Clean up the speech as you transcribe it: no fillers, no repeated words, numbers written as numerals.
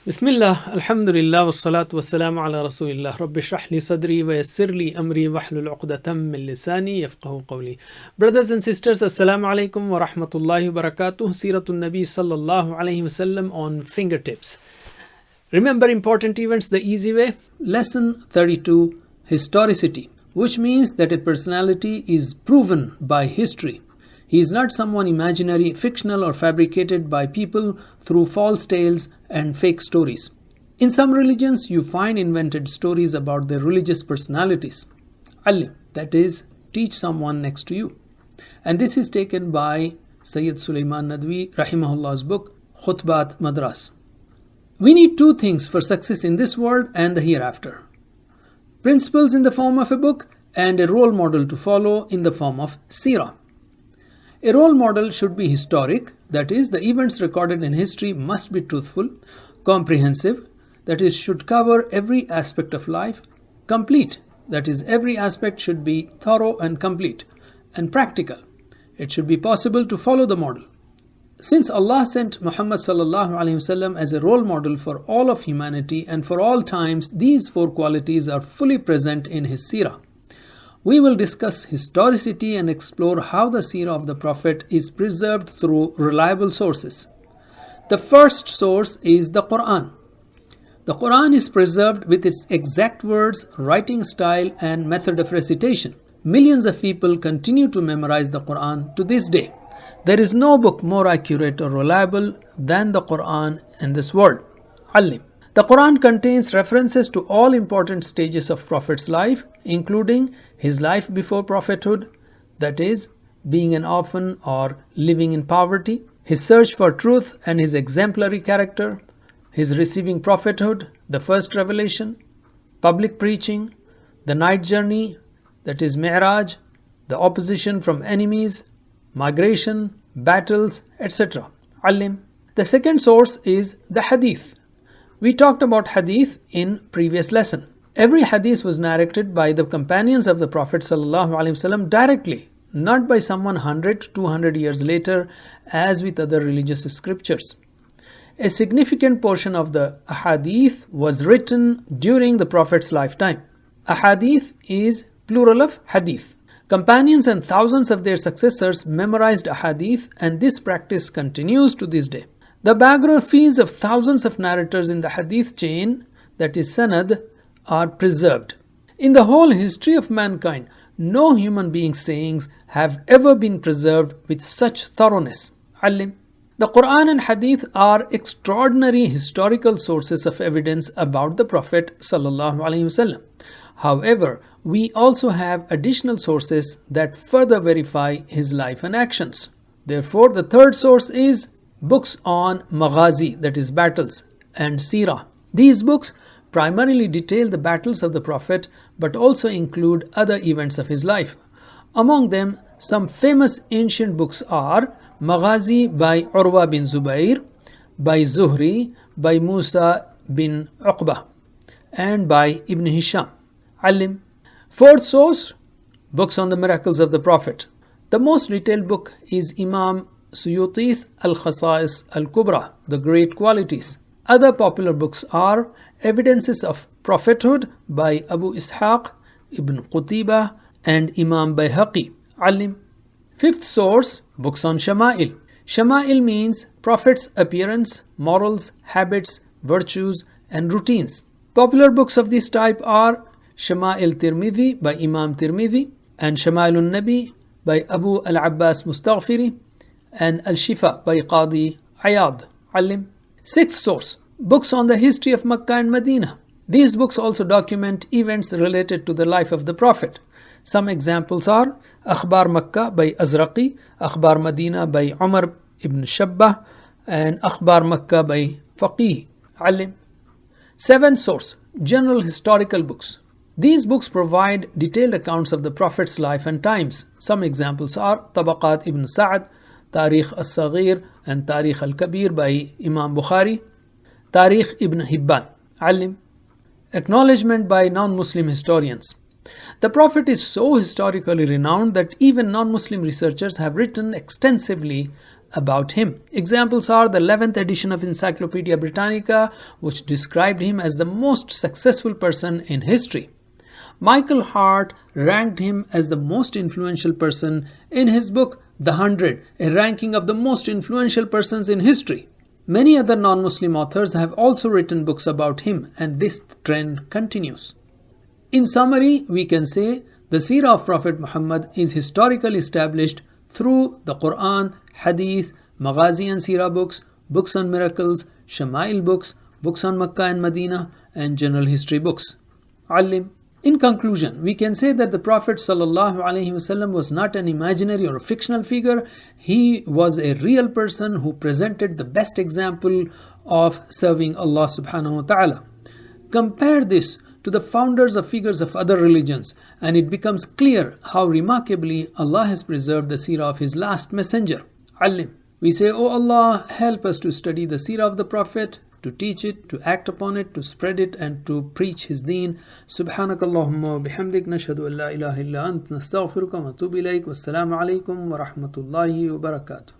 Bismillah, Alhamdulillah, wassalatu wassalamu ala Rasulillah. Rabbi shrah li sadri wa yassir li amri wahlul uqdatam min lisani yafqahu qawli. Brothers and sisters, Assalamu alaikum wa rahmatullahi wa barakatuh. Siratun Nabi sallallahu alayhi wa sallam on fingertips. Remember important events the easy way. Lesson 32, Historicity, which means that a personality is proven by history. He is not someone imaginary, fictional, or fabricated by people through false tales and fake stories. In some religions, you find invented stories about their religious personalities. Alim, that is, teach someone next to you. And this is taken by Sayyid Sulaiman Nadwi, Rahimahullah's book, Khutbat Madras. We need two things for success in this world and the hereafter: principles in the form of a book and a role model to follow in the form of seerah. A role model should be historic, that is, the events recorded in history must be truthful, comprehensive, that is, should cover every aspect of life, complete, that is, every aspect should be thorough and complete, and practical. It should be possible to follow the model. Since Allah sent Muhammad sallallahu alaihi wasallam as a role model for all of humanity and for all times, these four qualities are fully present in his seerah. We will discuss historicity and explore how the seerah of the Prophet is preserved through reliable sources. The first source is the Quran. The Quran is preserved with its exact words, writing style, and method of recitation. Millions of people continue to memorize the Quran to this day. There is no book more accurate or reliable than the Quran in this world. Alim. The Quran contains references to all important stages of Prophet's life, including his life before prophethood, that is, being an orphan or living in poverty, his search for truth and his exemplary character, his receiving prophethood, the first revelation, public preaching, the night journey, that is Mi'raj, the opposition from enemies, migration, battles, etc. Alim. The second source is the Hadith. We talked about Hadith in previous lesson. Every Hadith was narrated by the companions of the Prophet ﷺ directly, not by someone 100 to 200 years later as with other religious scriptures. A significant portion of the Ahadith was written during the Prophet's lifetime. Ahadith is plural of Hadith. Companions and thousands of their successors memorized Ahadith, and this practice continues to this day. The biographies of thousands of narrators in the Hadith chain, that is Sanad, are preserved. In the whole history of mankind, no human being's sayings have ever been preserved with such thoroughness. Alim. The Quran and Hadith are extraordinary historical sources of evidence about the Prophet ﷺ. However, we also have additional sources that further verify his life and actions. Therefore, the third source is books on Maghazi, that is battles, and Seerah. These books primarily detail the battles of the Prophet but also include other events of his life. Among them, some famous ancient books are Maghazi by Urwa bin Zubair, by Zuhri, by Musa bin Uqba, and by Ibn Hisham. Alim. Fourth source, books on the miracles of the Prophet. The most detailed book is Imam Suyuti's Al-Khasa'is Al-Kubra, the Great Qualities. Other popular books are Evidences of Prophethood by Abu Ishaq, Ibn Qutibah, and Imam Bayhaqi. Alim. Fifth source, books on Shama'il. Shama'il means Prophet's appearance, morals, habits, virtues, and routines. Popular books of this type are Shama'il Tirmidhi by Imam Tirmidhi, and Shama'ilun Nabi by Abu Al-Abbas Mustaghfiri, and Al-Shifa by Qadi Ayad. Alim. Sixth source, books on the history of Makkah and Medina. These books also document events related to the life of the Prophet. Some examples are Akhbar Makkah by Azraqi, Akhbar Medina by Umar ibn Shabbah, and Akhbar Makkah by Faqih. Alim. Seventh source, general historical books. These books provide detailed accounts of the Prophet's life and times. Some examples are Tabaqat ibn Sa'ad, Tarikh al-Saghir, and Tarikh al-Kabir by Imam Bukhari, Tarikh ibn Hibban. Alim. Acknowledgement by non-Muslim historians. The Prophet is so historically renowned that even non-Muslim researchers have written extensively about him. Examples are the 11th edition of Encyclopedia Britannica, which described him as the most successful person in history. Michael Hart ranked him as the most influential person in his book The 100, a ranking of the most influential persons in history. Many other non-Muslim authors have also written books about him, and this trend continues. In summary, we can say the seerah of Prophet Muhammad is historically established through the Quran, Hadith, Maghazi and Seerah books, books on miracles, Shama'il books, books on Makkah and Medina, and general history books. Alim. In conclusion, we can say that the Prophet ﷺ was not an imaginary or a fictional figure. He was a real person who presented the best example of serving Allah subhanahu wa ta'ala. Compare this to the founders of figures of other religions, and it becomes clear how remarkably Allah has preserved the seerah of His last messenger. Alim. We say, O Allah, help us to study the seerah of the Prophet, to teach it, to act upon it, to spread it, and to preach his deen. Subhanakallahumma wa bihamdik, nashhadu an la ilaha illa ant, nastaghfiruka wa natubu ilayk. Wassalamu alaikum wa rahmatullahi wa barakatuh.